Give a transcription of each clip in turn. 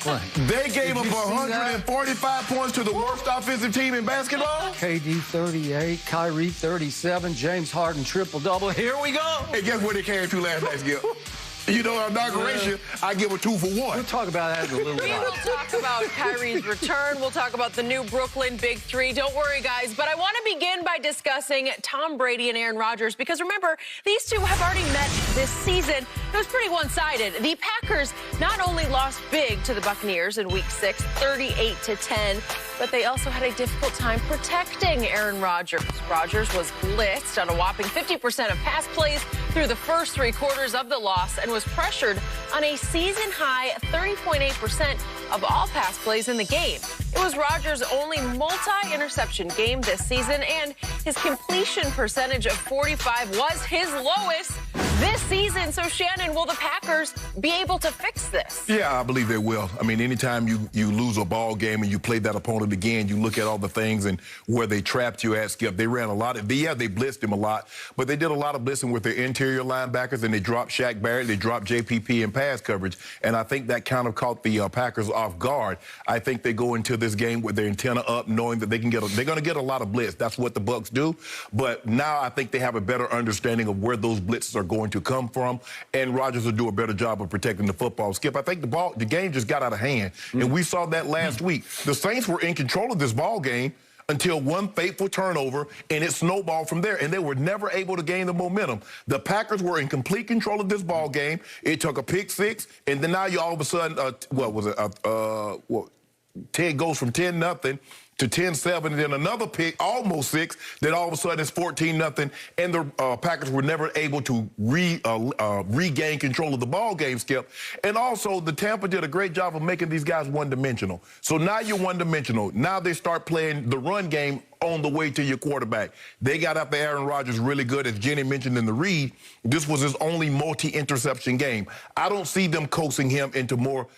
What? They gave up 145 points to the worst offensive team in basketball. KD 38, Kyrie 37, James Harden triple-double. Here we go. Hey, guess where they came to last night, Skip? You know, inauguration, I give a 2 for 1. We'll talk about that in a little We while. will talk about Kyrie's return. We'll talk about the new Brooklyn Big Three. Don't worry, guys. But I want to begin by discussing Tom Brady and Aaron Rodgers, because remember, these two have already met this season. It was pretty one-sided. The Packers not only lost big to the Buccaneers in Week 6, 38-10, but they also had a difficult time protecting Aaron Rodgers. Rodgers was blitzed on a whopping 50% of pass plays through the first 3 quarters of the loss and was pressured on a season-high 30.8% of all pass plays in the game. It was Rodgers' only multi-interception game this season, and his completion percentage of 45 was his lowest this season. So, Shannon, will the Packers be able to fix this? Yeah, I believe they will. I mean, anytime you lose a ball game and you play that opponent again, you look at all the things and where they trapped you at, Skip. They ran a lot. They blitzed him a lot, but they did a lot of blitzing with their interior linebackers, and they dropped Shaq Barrett, they dropped JPP in pass coverage, and I think that kind of caught the Packers off guard. I think they go into this game with their antenna up, knowing that they're going to get a lot of blitz. That's what the Bucs do. But now I think they have a better understanding of where those blitzes are going to come from, and Rodgers will do a better job of protecting the football. Skip, I think the game just got out of hand, and we saw that last week. The Saints were in control of this ball game until one fateful turnover, and it snowballed from there, and they were never able to gain the momentum. The Packers were in complete control of this ball game. It took a pick 6, and then now you all of a sudden, what was it? 10 goes from 10-0 to 10-7, and then another pick, almost 6, then all of a sudden it's 14-0, and the Packers were never able to regain control of the ball game, Skip. And also, the Tampa did a great job of making these guys one-dimensional. So now you're one-dimensional. Now they start playing the run game on the way to your quarterback. They got after Aaron Rodgers really good. As Jenny mentioned in the read, this was his only multi-interception game. I don't see them coaxing him into more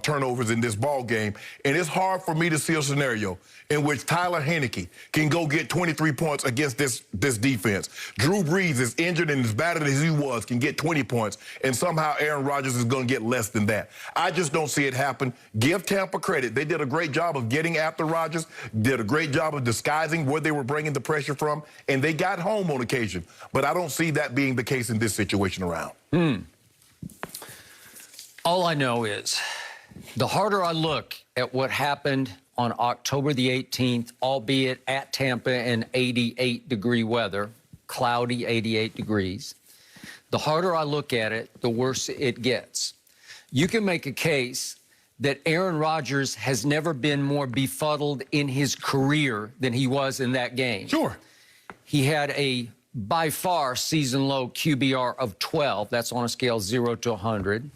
turnovers in this ball game. And it's hard for me to see a scenario in which Tyler Heineke can go get 23 points against this defense. Drew Brees is injured and as battered as he was, can get 20 points, and somehow Aaron Rodgers is going to get less than that. I just don't see it happen. Give Tampa credit. They did a great job of getting after Rodgers, did a great job of disguising where they were bringing the pressure from, and they got home on occasion. But I don't see that being the case in this situation around. All I know is the harder I look at what happened on October the 18th, albeit at Tampa in 88-degree weather, cloudy 88 degrees, the harder I look at it, the worse it gets. You can make a case that Aaron Rodgers has never been more befuddled in his career than he was in that game. Sure. He had a, by far, season-low QBR of 12. That's on a scale 0 to 100.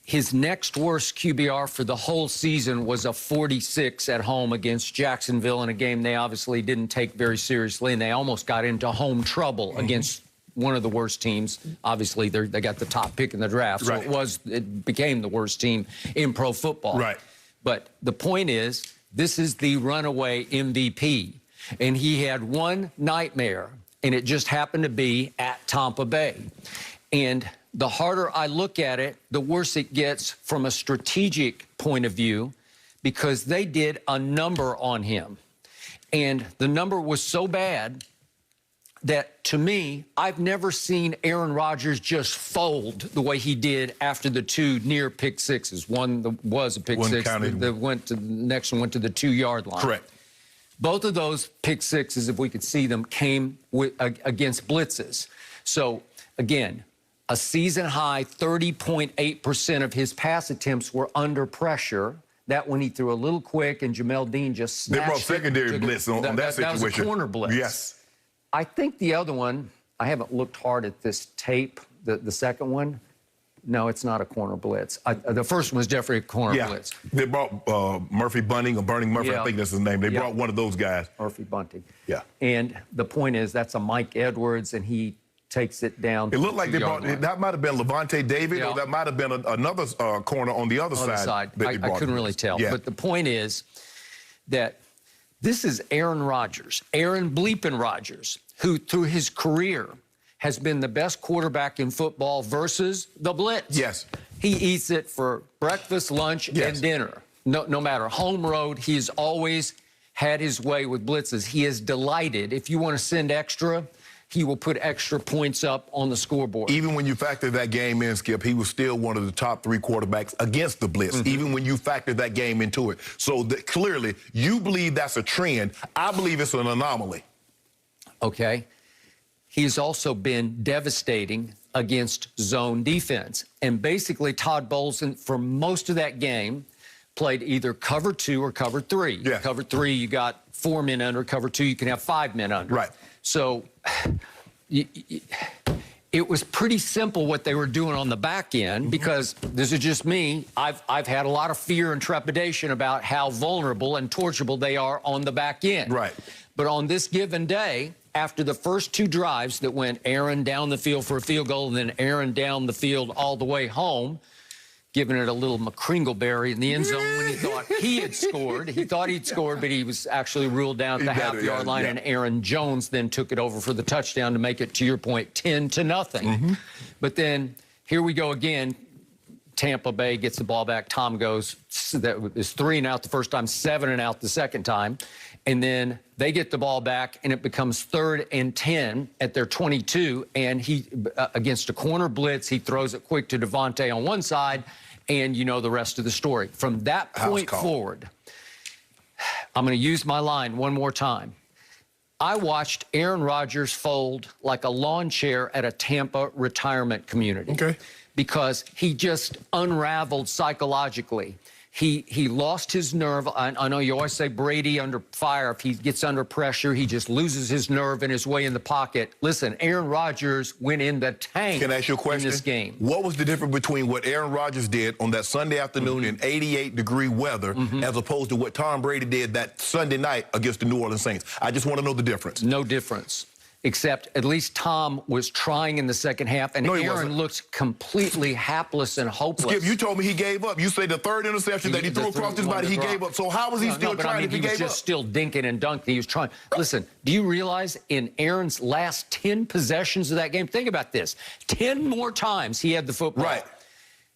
His next worst QBR for the whole season was a 46 at home against Jacksonville in a game they obviously didn't take very seriously, and they almost got into home trouble against one of the worst teams. Obviously, they got the top pick in the draft, so it became the worst team in pro football. Right. But the point is, this is the runaway MVP, and he had one nightmare, and it just happened to be at Tampa Bay. And the harder I look at it, the worse it gets from a strategic point of view, because they did a number on him. And the number was so bad that, to me, I've never seen Aaron Rodgers just fold the way he did after the 2 near pick sixes. One was a pick six. The next one went to the 2-yard line. Correct. Both of those pick sixes, if we could see them, came against blitzes. So, again, a season-high 30.8% of his pass attempts were under pressure. That when he threw a little quick and Jamel Dean just snatched it. They brought secondary blitz on that situation. That was a corner blitz. Yes. I think the other one, I haven't looked hard at this tape, the second one. No, it's not a corner blitz. The first one was definitely a corner blitz. They brought Murphy Bunting, or Burning Murphy, I think that's his name. They brought one of those guys. Murphy Bunting. Yeah. And the point is, that's a Mike Edwards, and he takes it down. It looked like they brought, that might have been Levante David, or that might have been another corner on the other side. I couldn't really tell. Yeah. But the point is that this is Aaron Rodgers, Aaron bleeping Rodgers, who through his career has been the best quarterback in football versus the blitz. Yes. He eats it for breakfast, lunch, and dinner. No matter home road, he's always had his way with blitzes. He is delighted. If you want to send extra, he will put extra points up on the scoreboard. Even when you factor that game in, Skip, he was still one of the top 3 quarterbacks against the blitz, even when you factor that game into it. So clearly, you believe that's a trend. I believe it's an anomaly. Okay. He's also been devastating against zone defense. And basically, Todd Bowles, for most of that game, played either cover 2 or cover 3. Yeah. Cover 3, you got 4 men under. Cover 2, you can have 5 men under. Right. So it was pretty simple what they were doing on the back end, because this is just me. I've had a lot of fear and trepidation about how vulnerable and torturable they are on the back end. Right. But on this given day, after the first 2 drives that went Aaron down the field for a field goal and then Aaron down the field all the way home, giving it a little McCringleberry in the end zone when he thought he had scored. He thought he'd scored, but he was actually ruled down at the half-yard line, and Aaron Jones then took it over for the touchdown to make it, to your point, 10-0. But then here we go again. Tampa Bay gets the ball back. Tom goes, that was 3 and out the first time, 7 and out the second time. And then they get the ball back, and it becomes 3rd and 10 at their 22. And he, against a corner blitz, he throws it quick to Devontae on one side, and you know the rest of the story. From that point forward, I'm going to use my line one more time. I watched Aaron Rodgers fold like a lawn chair at a Tampa retirement community. Okay. Because he just unraveled psychologically. He lost his nerve. I know you always say Brady under fire. If he gets under pressure, he just loses his nerve and his way in the pocket. Listen, Aaron Rodgers went in the tank. Can I ask you a question? In this game. What was the difference between what Aaron Rodgers did on that Sunday afternoon in 88-degree weather as opposed to what Tom Brady did that Sunday night against the New Orleans Saints? I just want to know the difference. No difference. Except at least Tom was trying in the second half, and Aaron looked completely hapless and hopeless. Skip, you told me he gave up. You say the 3rd interception that he threw across his body, he gave up. So how was he still trying if he gave up? He was just still dinking and dunking. He was trying. Listen, do you realize in Aaron's last 10 possessions of that game, think about this, 10 more times he had the football. Right.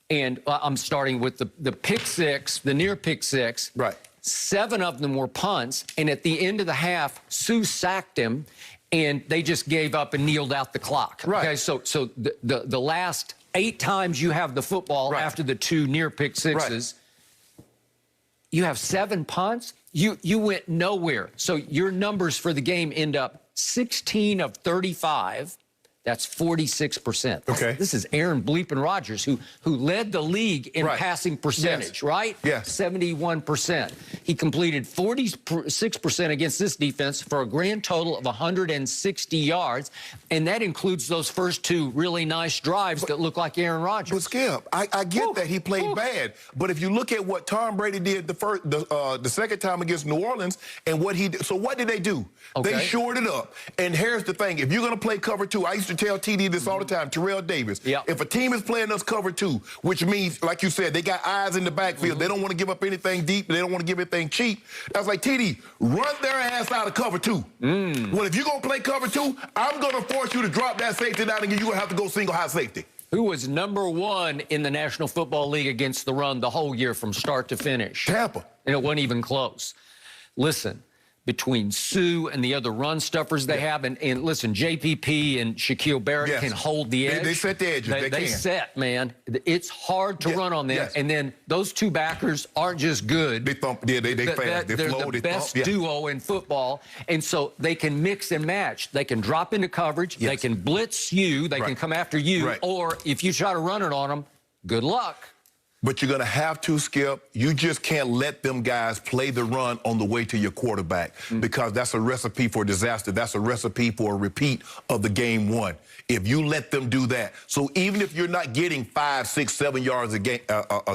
And I'm starting with the pick 6, the near pick 6. Right. 7 of them were punts, and at the end of the half, Sue sacked him, and they just gave up and kneeled out the clock. Right. Okay, so the last 8 times you have the football after the 2 near pick 6s, you have 7 punts. You went nowhere. So your numbers for the game end up 16 of 35. That's 46%. Okay. This is Aaron Bleepin Rodgers, who led the league in passing percentage, right? Yes. 71%. He completed 46% against this defense for a grand total of 160 yards, and that includes those first 2 really nice drives that look like Aaron Rodgers. But Skip, I get that he played bad, but if you look at what Tom Brady did the second time against New Orleans and what he did, so what did they do? Okay. They shored it up. And here's the thing: if you're going to play cover 2, I used to tell TD this all the time, Terrell Davis. If a team is playing us cover 2, which means, like you said, they got eyes in the backfield, they don't want to give up anything deep, they don't want to give anything cheap. I was like, TD, run their ass out of cover 2. Well, if you're going to play cover 2, I'm going to force you to drop that safety down, and you're going to have to go single high safety. Who was #1 in the National Football League against the run the whole year from start to finish? Tampa. And it wasn't even close. Listen, between Sue and the other run stuffers they have, and listen, JPP and Shaquille Barrett can hold the edge. They set the edges. They set, man. It's hard to run on them. And then those 2 backers aren't just good. They thump. Yeah, they fast. They They're flow. the best duo in football. And so they can mix and match. They can drop into coverage. They can blitz you. They can come after you. Or if you try to run it on them, good luck. But you're going to have to, Skip. You just can't let them guys play the run on the way to your quarterback because that's a recipe for disaster. That's a recipe for a repeat of the game 1. If you let them do that. So even if you're not getting 5, 6, 7 yards a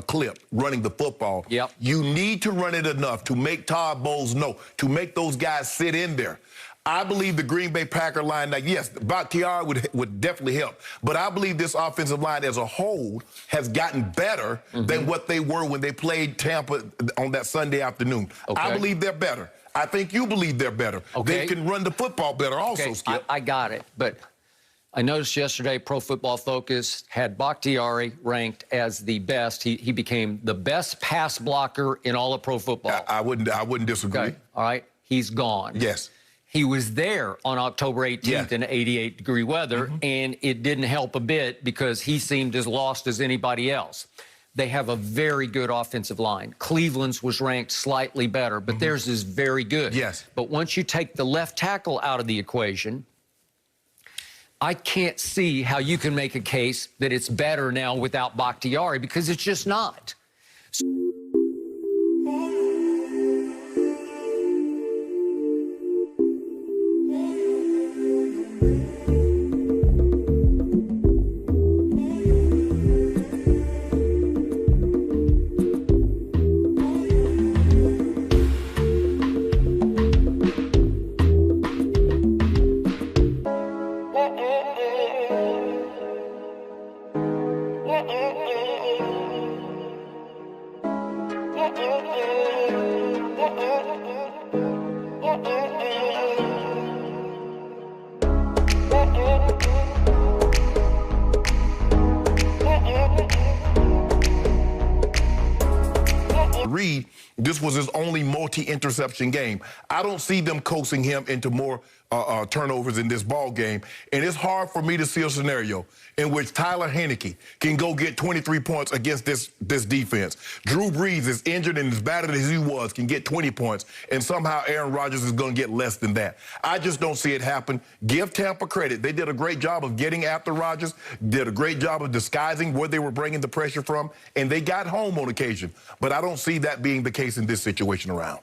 clip running the football, you need to run it enough to make Todd Bowles know, to make those guys sit in there. I believe the Green Bay Packer line, like, yes, Bakhtiari would definitely help. But I believe this offensive line as a whole has gotten better than what they were when they played Tampa on that Sunday afternoon. I believe they're better. I think you believe they're better. They can run the football better also, Skip. I got it. But I noticed yesterday Pro Football Focus had Bakhtiari ranked as the best. He became the best pass blocker in all of pro football. I wouldn't disagree. Okay. All right. He's gone. Yes. He was there on October 18th in 88-degree weather, and it didn't help a bit because he seemed as lost as anybody else. They have a very good offensive line. Cleveland's was ranked slightly better, but theirs is very good. Yes. But once you take the left tackle out of the equation, I can't see how you can make a case that it's better now without Bakhtiari, because it's just not. Reed, this was his only multi-interception game. I don't see them coaxing him into more turnovers in this ball game. And it's hard for me to see a scenario in which Tyler Heineke can go get 23 points against this defense. Drew Brees is injured and as bad as he was, can get 20 points, and somehow Aaron Rodgers is going to get less than that. I just don't see it happen. Give Tampa credit. They did a great job of getting after Rodgers, did a great job of disguising where they were bringing the pressure from, and they got home on occasion. But I don't see that being the case in this situation around.